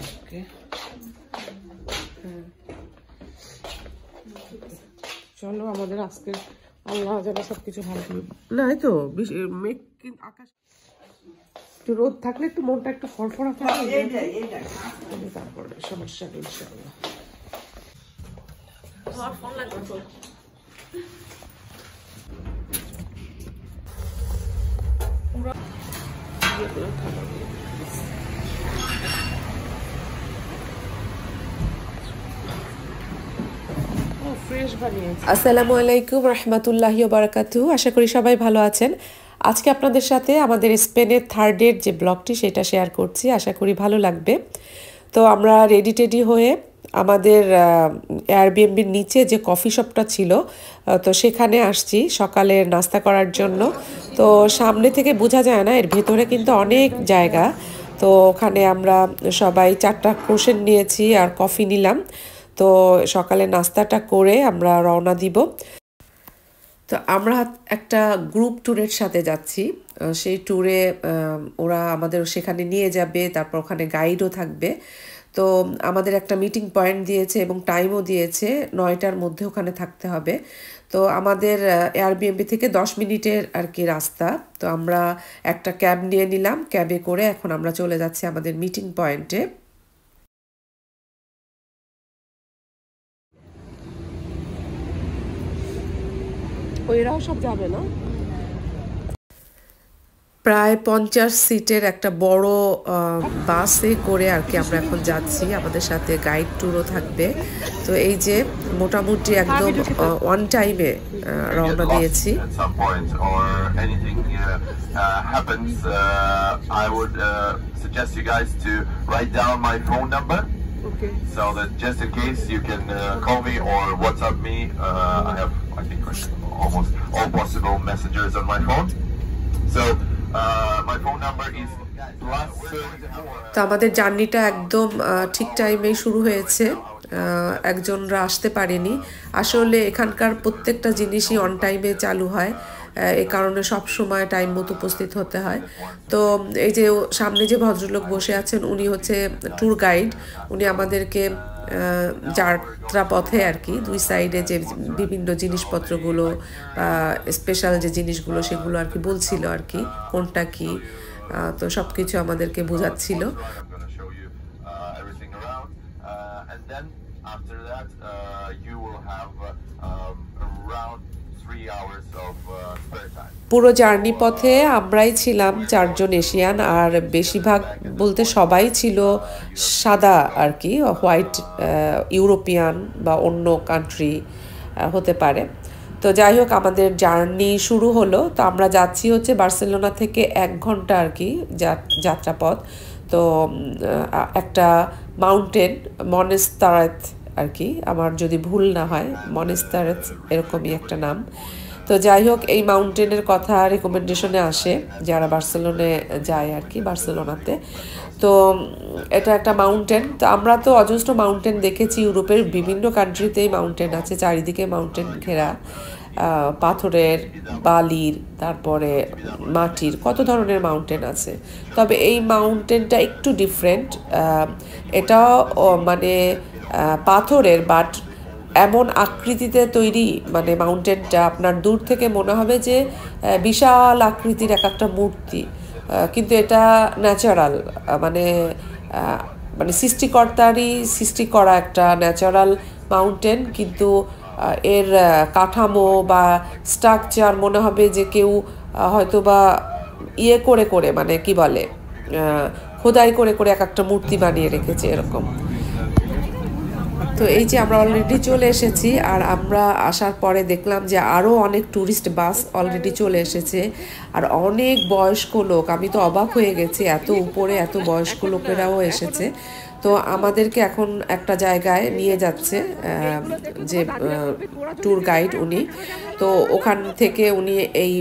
ওকে, চলো আমাদের আজকের আল্লাহ যেন সবকিছু ভালো করে। না এই তো মেঘ, আকাশ একটু রোদ থাকলে একটু মনটা একটু ফরফরা থাকে, তারপরে সমস্যা নেই ইনশাআল্লাহ। আসসালামু আলাইকুম রহমতুল্লাহি ওয়া বারাকাতুহু। আশা করি সবাই ভালো আছেন। আজকে আপনাদের সাথে আমাদের স্পেনের থার্ড ডের যে ব্লগটি সেটা শেয়ার করছি, আশা করি ভালো লাগবে। তো আমরা রেডি টেডি হয়ে আমাদের এয়ারবিএনবির নিচে যে কফি শপটা ছিল তো সেখানে আসছি সকালে নাস্তা করার জন্য। তো সামনে থেকে বোঝা যায় না, এর ভেতরে কিন্তু অনেক জায়গা। তো ওখানে আমরা সবাই 4টা ক্রোশেন্ট নিয়েছি আর কফি নিলাম। তো সকালে নাস্তাটা করে আমরা রওনা দিব। তো আমরা একটা গ্রুপ ট্যুরের সাথে যাচ্ছি। সেই ট্যুরে ওরা আমাদের সেখানে নিয়ে যাবে, তারপর ওখানে গাইডও থাকবে। তো আমাদের একটা মিটিং পয়েন্ট দিয়েছে এবং টাইমও দিয়েছে, 9টার মধ্যে ওখানে থাকতে হবে। তো আমাদের এয়ারবিএনবি থেকে 10 মিনিটের আর কি রাস্তা। তো আমরা একটা ক্যাব নিয়ে নিলাম, ক্যাবে করে এখন আমরা চলে যাচ্ছি আমাদের মিটিং পয়েন্টে। ওইরাও সব যাবে না? প্রায় 50 সিটের একটা বড় বাসে করে আর কি আমরা এখন যাচ্ছি। আমাদের সাথে গাইড ট্যুরও থাকবে। তো এই যে মোটামুটি একদম অন টাইমে রওনা দিয়েছি। Okay. So that just in case you can call me or WhatsApp me. I have, I think, almost all possible messengers on my phone. So my phone number is +. তো আমাদের জার্নিটা একদম ঠিক টাইমে শুরু হয়েছে। একজনরা আসতে পারেনি। আসলে এখানকার প্রত্যেকটা জিনিসই অন টাইমে চালু হয়, এই কারণে সব সময় টাইম মতো উপস্থিত হতে হয়। তো এই যে সামনে যে ভদ্রলোক বসে আছেন উনি হচ্ছে ট্যুর গাইড। উনি আমাদেরকে যাত্রা পথে আর কি 2 সাইডে যে বিভিন্ন জিনিসপত্রগুলো, স্পেশাল যে জিনিসগুলো সেগুলো আর কি বলছিল আর কি কোনটা কি। তো সব কিছু আমাদেরকে বোঝাচ্ছিল। পুরো জার্নি পথে আমরাই ছিলাম 4 জন এশিয়ান, আর বেশিরভাগ বলতে সবাই ছিল সাদা আর কি, হোয়াইট ইউরোপিয়ান বা অন্য কান্ট্রি হতে পারে। তো যাই হোক আমাদের জার্নি শুরু হলো। তো আমরা যাচ্ছি হচ্ছে বার্সেলোনা থেকে 1 ঘন্টা আর কি যাত্রাপথ। তো একটা মাউন্টেন মনেস্তারেত আর কি, আমার যদি ভুল না হয় মনেস্তারেত এরকমই একটা নাম। তো যাই হোক এই মাউন্টেনের কথা রেকমেন্ডেশনে আসে যারা বার্সেলোনায় যায় আর কি, বার্সেলোনাতে। তো এটা একটা মাউন্টেন। তো আমরা তো অজস্র মাউন্টেন দেখেছি, ইউরোপের বিভিন্ন কান্ট্রিতেই মাউন্টেন আছে, চারিদিকে মাউন্টেন ঘেরা, পাথরের, বালির, তারপরে মাটির, কত ধরনের মাউন্টেন আছে। তবে এই মাউন্টেনটা একটু ডিফারেন্ট। এটাও মানে পাথরের, বাট এমন আকৃতিতে তৈরি, মানে মাউন্টেনটা আপনার দূর থেকে মনে হবে যে বিশাল আকৃতির একটা মূর্তি, কিন্তু এটা ন্যাচারাল, মানে মানে সৃষ্টিকর্তারই সৃষ্টি করা একটা ন্যাচারাল মাউন্টেন। কিন্তু এর কাঠামো বা স্ট্রাকচার মনে হবে যে কেউ হয়তো বা ইয়ে করে করে, মানে কি বলে, খোদাই করে করে একটা মূর্তি বানিয়ে রেখেছে এরকম। তো এই যে আমরা অলরেডি চলে এসেছি, আর আমরা আসার পরে দেখলাম যে আরও অনেক ট্যুরিস্ট বাস অলরেডি চলে এসেছে, আর অনেক বয়স্ক লোক। আমি তো অবাক হয়ে গেছি, এত উপরে এত বয়স্ক লোকেরাও এসেছে। তো আমাদেরকে এখন একটা জায়গায় নিয়ে যাচ্ছে যে ট্যুর গাইড উনি। তো ওখান থেকে উনি এই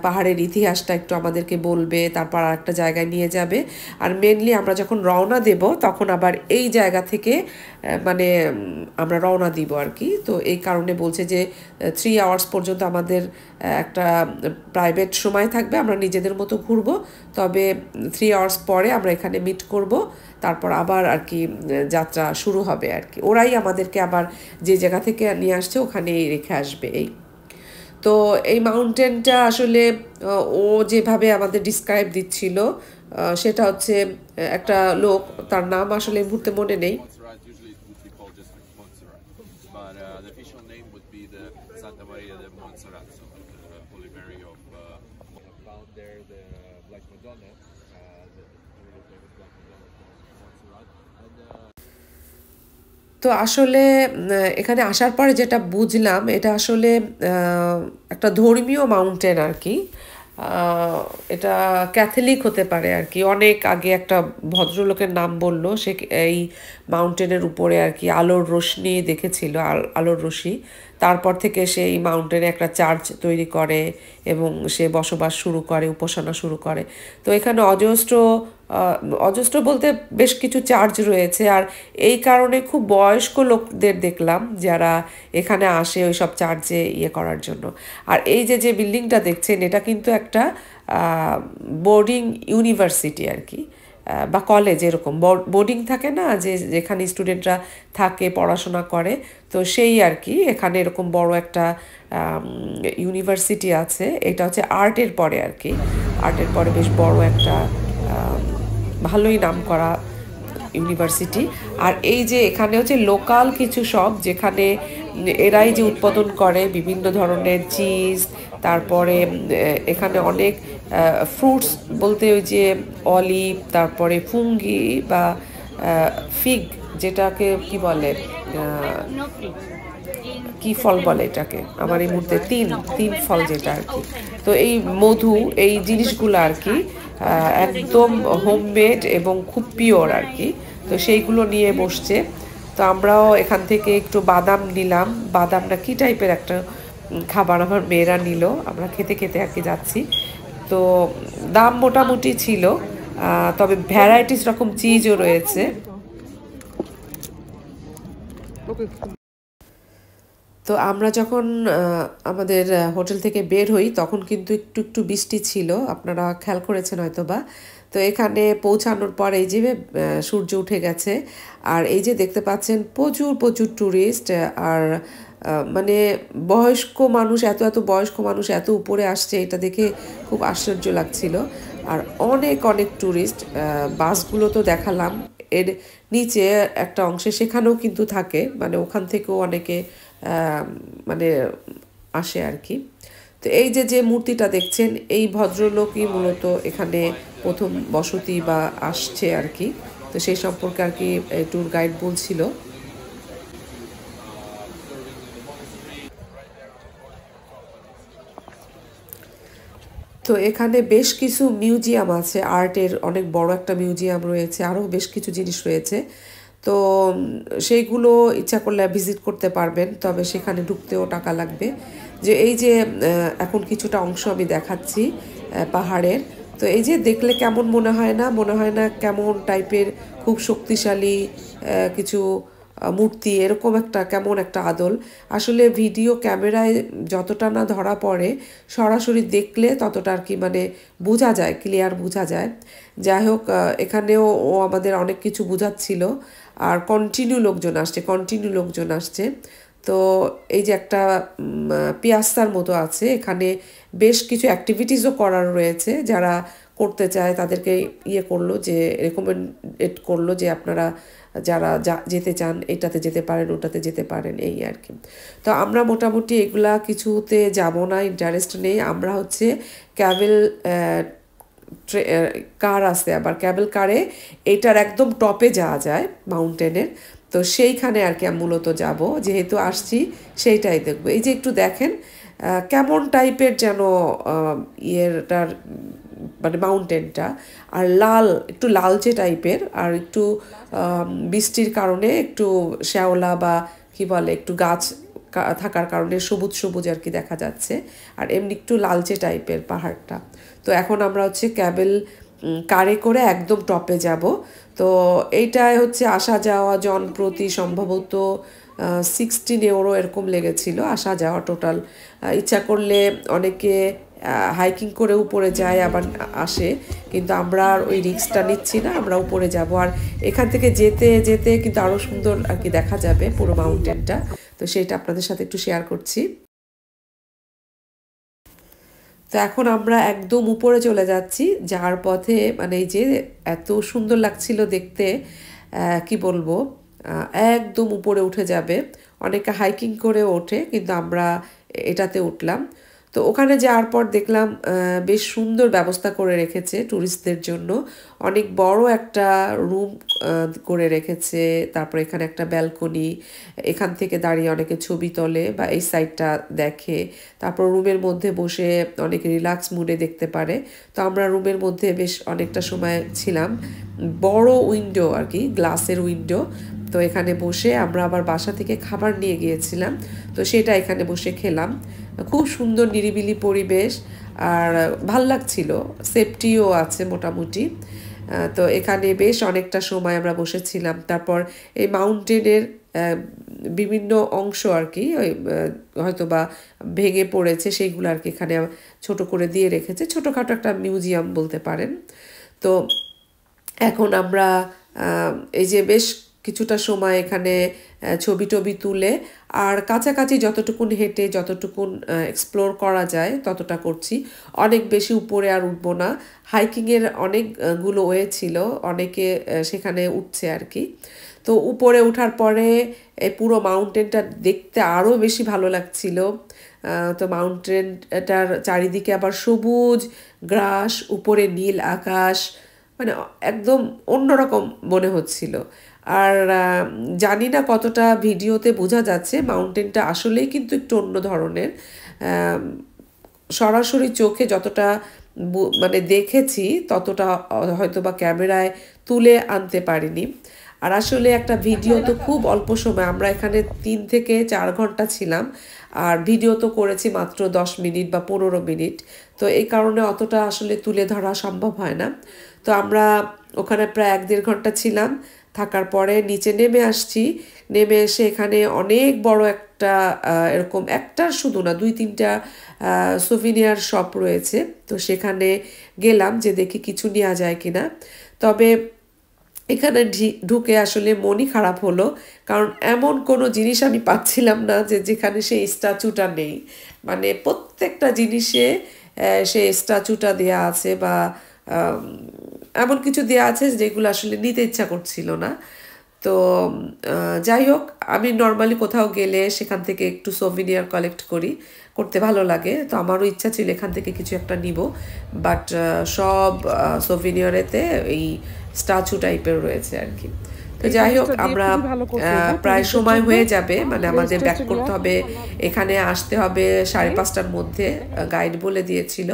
পাহাড়ের ইতিহাসটা একটু আমাদেরকে বলবে, তারপর আর একটা জায়গায় নিয়ে যাবে। আর মেনলি আমরা যখন রওনা দেব তখন আবার এই জায়গা থেকে মানে আমরা রওনা দিব আর কি। তো এই কারণে বলছে যে 3 আওয়ার্স পর্যন্ত আমাদের একটা প্রাইভেট সময় থাকবে, আমরা নিজেদের মতো ঘুরবো, তবে 3 আওয়ার্স পরে আমরা এখানে মিট করব, তারপর আবার আর কি যাত্রা শুরু হবে আর কি। ওরাই আমাদেরকে আবার যে জায়গা থেকে নিয়ে আসছে ওখানেই রেখে আসবে। এই তো এই মাউন্টেনটা আসলে ও যেভাবে আমাদের ডিসক্রাইব দিচ্ছিল সেটা হচ্ছে একটা লোক, তার নাম আসলে এই মুহূর্তে মনে নেই। তো আসলে এখানে আসার পরে যেটা বুঝলাম, এটা আসলে একটা ধর্মীয় মাউন্টেন আর কি। এটা ক্যাথলিক হতে পারে আর কি। অনেক আগে একটা ভদ্রলোকের নাম বললো, সে এই মাউন্টেনের উপরে আর কি আলোর রোশনি দেখেছিল, আলোর রশ্মি। তারপর থেকে সে এই মাউন্টেনে একটা চার্চ তৈরি করে এবং সে বসবাস শুরু করে, উপাসনা শুরু করে। তো এখানে অজস্র বলতে বেশ কিছু চার্চ রয়েছে, আর এই কারণে খুব বয়স্ক লোকদের দেখলাম যারা এখানে আসে ওই সব চার্চে ইয়ে করার জন্য। আর এই যে বিল্ডিংটা দেখছেন, এটা কিন্তু একটা বোর্ডিং ইউনিভার্সিটি আর কি, বা কলেজ, এরকম বোর্ডিং থাকে না, যেখানে স্টুডেন্টরা থাকে, পড়াশোনা করে। তো সেই আর কি এখানে এরকম বড় একটা ইউনিভার্সিটি আছে। এটা হচ্ছে আর্টের পরে আর কি, আর্টের পরে বেশ বড় একটা ভালোই নাম করা ইউনিভার্সিটি। আর এই যে এখানে হচ্ছে লোকাল কিছু শপ, যেখানে এরাই যে উৎপাদন করে বিভিন্ন ধরনের চিজ, তারপরে এখানে অনেক ফ্রুটস বলতে ওই যে অলিভ, তারপরে ফুঙ্গি বা ফিগ, যেটাকে কি বলে, কি ফল বলে এটাকে, আমার এই মুহূর্তে তিন ফল যেটা আর কি। তো এই মধু, এই জিনিসগুলো আর কি একদম হোমমেড এবং খুব পিওর আর কি। তো সেইগুলো নিয়ে বসছে। তো আমরাও এখান থেকে একটু বাদাম নিলাম। বাদামটা কি টাইপের একটা খাবার, আমার মেয়েরা নিল, আমরা খেতে খেতে আর কি যাচ্ছি। তো দাম মোটামুটি ছিল, তবে ভ্যারাইটিস রকম চিজও রয়েছে। তো আমরা যখন আমাদের হোটেল থেকে বের হই তখন কিন্তু একটু একটু বৃষ্টি ছিল, আপনারা খেয়াল করেছেন হয়তো বা। তো এখানে পৌঁছানোর পর এই যে সূর্য উঠে গেছে, আর এই যে দেখতে পাচ্ছেন প্রচুর প্রচুর ট্যুরিস্ট। আর মানে বয়স্ক মানুষ, এত বয়স্ক মানুষ এত উপরে আসছে, এটা দেখে খুব আশ্চর্য লাগছিল। আর অনেক অনেক ট্যুরিস্ট, বাসগুলো তো দেখালাম, এর নিচে একটা অংশে সেখানেও কিন্তু থাকে, মানে ওখান থেকেও অনেকে মানে আসে আর কি। তো এই যে মূর্তিটা দেখছেন, এই ভদ্রলোকই মূলত এখানে প্রথম বসতি বা আসছে আর কি। তো সেই সম্পর্কে আর কি ট্যুর গাইড বলছিল। তো এখানে বেশ কিছু মিউজিয়াম আছে, আর্টের অনেক বড় একটা মিউজিয়াম রয়েছে, আরও বেশ কিছু জিনিস রয়েছে। তো সেইগুলো ইচ্ছা করলে ভিজিট করতে পারবেন, তবে সেখানে ঢুকতেও টাকা লাগবে। যে এই যে এখন কিছুটা অংশ আমি দেখাচ্ছি পাহাড়ের। তো এই যে দেখলে কেমন মনে হয় না কেমন টাইপের খুব শক্তিশালী কিছু মূর্তি, এরকম একটা কেমন একটা আদল। আসলে ভিডিও ক্যামেরায় যতটা না ধরা পড়ে, সরাসরি দেখলে ততটা আর কি মানে বোঝা যায়, ক্লিয়ার বোঝা যায়। যাই হোক, এখানেও ও আমাদের অনেক কিছু বোঝাচ্ছিল। আর কন্টিনিউ লোকজন আসছে। তো এই যে একটা পিয়াস্তার মতো আছে, এখানে বেশ কিছু অ্যাক্টিভিটিসও করার রয়েছে। যারা করতে চায় তাদেরকে রেকমেন্ডেড করলো যে আপনারা যারা যেতে চান এটাতে যেতে পারেন, ওটাতে যেতে পারেন, এই আর কি। তো আমরা মোটামুটি এগুলা কিছুতে যাব না, ইন্টারেস্ট নেই। আমরা হচ্ছে ক্যাবেল কার আছে, আবার ক্যাবেল কারে এইটার একদম টপে যাওয়া যায় মাউন্টেনের। তো সেইখানে আর কি আমি মূলত যাব, যেহেতু আসছি সেইটাই দেখবো। এই যে একটু দেখেন কেমন টাইপের যেন ইয়েটার মানে মাউন্টেনটা, আর একটু লালচে টাইপের, আর একটু বৃষ্টির কারণে একটু শ্যাওলা বা কি বলে একটু গাছ থাকার কারণে সবুজ সবুজ আর কি দেখা যাচ্ছে, আর এমনি একটু লালচে টাইপের পাহাড়টা। তো এখন আমরা হচ্ছে ক্যাবেল কারে করে একদম টপে যাব। তো এইটাই হচ্ছে আসা যাওয়া জনপ্রতি সম্ভবত 16 ইউরো এরকম লেগেছিল আসা যাওয়া টোটাল। ইচ্ছা করলে অনেকে হাইকিং করে উপরে যায় আবার আসে, কিন্তু আমরা আর ওই রিস্কটা নিচ্ছি না, আমরা উপরে যাব। আর এখান থেকে যেতে যেতে কিন্তু আরও সুন্দর আর কি দেখা যাবে পুরো মাউন্টেনটা, তো সেটা আপনাদের সাথে একটু শেয়ার করছি। তো এখন আমরা একদম উপরে চলে যাচ্ছি, যাওয়ার পথে মানে এই যে এত সুন্দর লাগছিল দেখতে, কি বলবো, একদম উপরে উঠে যাবে। অনেকে হাইকিং করে ওঠে, কিন্তু আমরা এটাতে উঠলাম। তো ওখানে যাওয়ার পর দেখলাম বেশ সুন্দর ব্যবস্থা করে রেখেছে ট্যুরিস্টদের জন্য, অনেক বড় একটা রুম করে রেখেছে। তারপর এখানে একটা ব্যালকনি, এখান থেকে দাঁড়িয়ে অনেকে ছবি তোলে বা এই সাইডটা দেখে। তারপর রুমের মধ্যে বসে অনেক রিল্যাক্স মুডে দেখতে পারে। তো আমরা রুমের মধ্যে বেশ অনেকটা সময় ছিলাম, বড় উইন্ডো আর কি, গ্লাসের উইন্ডো। তো এখানে বসে আমরা আবার বাসা থেকে খাবার নিয়ে গিয়েছিলাম, তো সেটা এখানে বসে খেলাম। খুব সুন্দর নিরিবিলি পরিবেশ, আর ভাল লাগছিল, সেফটিও আছে মোটামুটি। তো এখানে বেশ অনেকটা সময় আমরা বসেছিলাম। তারপর এই মাউন্টেনের বিভিন্ন অংশ আর কি ওই হয়তো বা ভেঙে পড়েছে, সেইগুলো আর কি এখানে ছোট করে দিয়ে রেখেছে, ছোটোখাটো একটা মিউজিয়াম বলতে পারেন। তো এখন আমরা এই যে বেশ কিছুটা সময় এখানে ছবি টবি তুলে আর কাছাকাছি যতটুকুন হেঁটে যতটুকুন এক্সপ্লোর করা যায় ততটা করছি। অনেক বেশি উপরে আর উঠবো না, হাইকিংয়ের অনেকগুলো ওয়ে ছিল, অনেকে সেখানে উঠছে আর কি। তো উপরে ওঠার পরে এই পুরো মাউন্টেনটা দেখতে আরও বেশি ভালো লাগছিল। তো মাউন্টেনটার চারিদিকে আবার সবুজ গ্রাস, উপরে নীল আকাশ, মানে একদম অন্যরকম মনে হচ্ছিল। আর জানি না কতটা ভিডিওতে বোঝা যাচ্ছে, মাউন্টেনটা আসলেই কিন্তু একটু অন্য ধরনের। সরাসরি চোখে যতটা মানে দেখেছি ততটা হয়তো বা ক্যামেরায় তুলে আনতে পারিনি। আর আসলে একটা ভিডিও তো খুব অল্প সময়, আমরা এখানে 3 থেকে 4 ঘন্টা ছিলাম, আর ভিডিও তো করেছি মাত্র 10 মিনিট বা 15 মিনিট। তো এই কারণে অতটা আসলে তুলে ধরা সম্ভব হয় না। তো আমরা ওখানে প্রায় 1-1.5 ঘন্টা ছিলাম, থাকার পরে নিচে নেমে আসছি। নেমে এসে এখানে অনেক বড় একটা এরকম একটার শুধু না 2-3টা সুভিনিয়ার শপ রয়েছে। তো সেখানে গেলাম যে দেখি কিছু নেওয়া যায় কিনা। তবে এখানে ঢুকে আসলে মনই খারাপ হলো, কারণ এমন কোনো জিনিস আমি পাচ্ছিলাম না যে যেখানে সেই স্ট্যাচুটা নেই। মানে প্রত্যেকটা জিনিসে সেই স্ট্যাচুটা দেয়া আছে, বা এমন কিছু দেয়া আছে যেগুলো আসলে নিতে ইচ্ছা করছিল না। তো যাই হোক, আমি নর্মালি কোথাও গেলে সেখান থেকে একটু সোভিনিয়ার কালেক্ট করতে ভালো লাগে। তো আমারও ইচ্ছা ছিল এখান থেকে কিছু একটা নিব, বাট সব সোভিনিয়ারেতে এই স্ট্যাচু টাইপের রয়েছে আর কি। তো যাই হোক, আমরা প্রায় সময় হয়ে যাবে, মানে আমাদের ব্যাক করতে হবে, এখানে আসতে হবে 5:30টার মধ্যে গাইড বলে দিয়েছিল।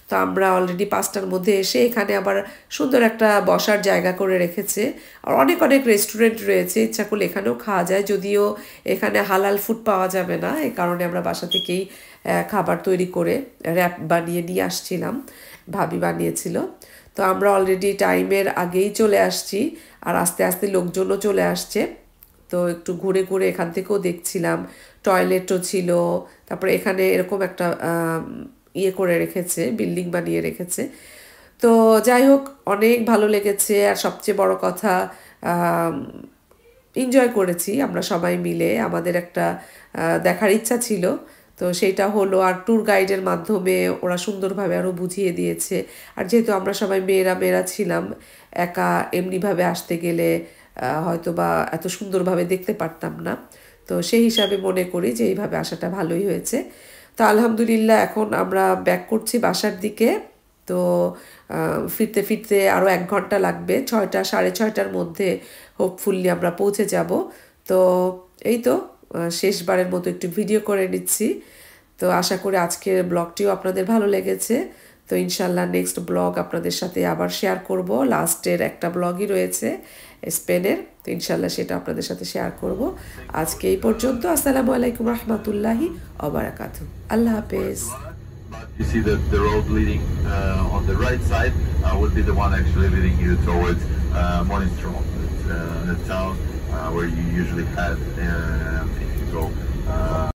তো আমরা অলরেডি 5টার মধ্যে এসে এখানে আবার সুন্দর একটা বসার জায়গা করে রেখেছে, আর অনেক অনেক রেস্টুরেন্ট রয়েছে, ইচ্ছা করলে এখানেও খাওয়া যায়, যদিও এখানে হালাল ফুড পাওয়া যাবে না, এই কারণে আমরা বাসা থেকেই খাবার তৈরি করে র্যাপ বানিয়ে নিয়ে আসছিলাম, ভাবি বানিয়েছিল। তো আমরা অলরেডি টাইমের আগেই চলে আসছি, আর আস্তে আস্তে লোকজনও চলে আসছে। তো একটু ঘুরে ঘুরে এখান থেকেও দেখছিলাম, টয়লেটও ছিল। তারপরে এখানে এরকম একটা ইয়ে করে রেখেছে, বিল্ডিং বানিয়ে রেখেছে। তো যাই হোক, অনেক ভালো লেগেছে। আর সবচেয়ে বড় কথা, এনজয় করেছি আমরা সবাই মিলে, আমাদের একটা দেখার ইচ্ছা ছিল, তো সেইটা হলো। আর ট্যুর গাইডের মাধ্যমে ওরা সুন্দরভাবে আরও বুঝিয়ে দিয়েছে। আর যেহেতু আমরা সবাই মেয়েরা ছিলাম, একা এমনিভাবে আসতে গেলে হয়তো বা এত সুন্দরভাবে দেখতে পারতাম না। তো সেই হিসাবে মনে করি যে এইভাবে আসাটা ভালোই হয়েছে। তো আলহামদুলিল্লাহ, এখন আমরা ব্যাক করছি বাসার দিকে। তো ফিরতে ফিরতে আরও 1 ঘন্টা লাগবে, 6টা 6:30টার মধ্যে হোপফুলি আমরা পৌঁছে যাব। তো এই তো শেষবারের মতো একটু ভিডিও করে নিচ্ছি। তো আশা করি আজকের ব্লগটিও আপনাদের ভালো লেগেছে। তো ইনশাল্লাহ নেক্সট ব্লগ আপনাদের সাথে আবার শেয়ার করব। লাস্টের একটা ব্লগই রয়েছে স্পেনের, তো ইনশাল্লাহ সেটা আপনাদের সাথে শেয়ার করব। আজকে এই পর্যন্ত। আসসালামু আলাইকুম রহমতুল্লাহি ওয়া বারাকাতুহু। আল্লাহ হাফেজ। You see the road leading on the right side would be the one actually leading you towards Monistrol. It's a town where you usually head if you go